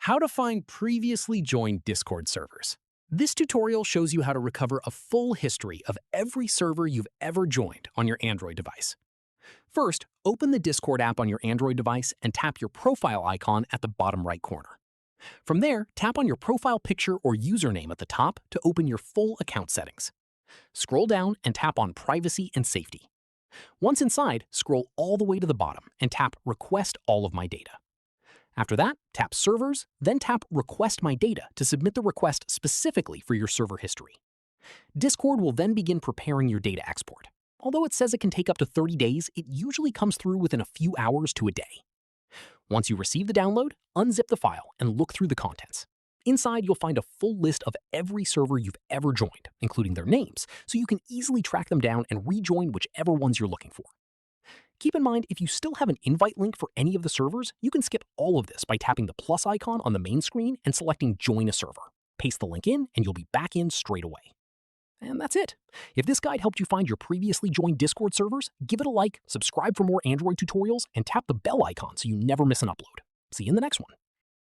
How to find previously joined Discord servers. This tutorial shows you how to recover a full history of every server you've ever joined on your Android device. First, open the Discord app on your Android device and tap your profile icon at the bottom right corner. From there, tap on your profile picture or username at the top to open your full account settings. Scroll down and tap on Privacy and Safety. Once inside, scroll all the way to the bottom and tap Request All of My Data. After that, tap Servers, then tap Request My Data to submit the request specifically for your server history. Discord will then begin preparing your data export. Although it says it can take up to 30 days, it usually comes through within a few hours to a day. Once you receive the download, unzip the file and look through the contents. Inside, you'll find a full list of every server you've ever joined, including their names, so you can easily track them down and rejoin whichever ones you're looking for. Keep in mind, if you still have an invite link for any of the servers, you can skip all of this by tapping the plus icon on the main screen and selecting Join a Server. Paste the link in, and you'll be back in straight away. And that's it. If this guide helped you find your previously joined Discord servers, give it a like, subscribe for more Android tutorials, and tap the bell icon so you never miss an upload. See you in the next one.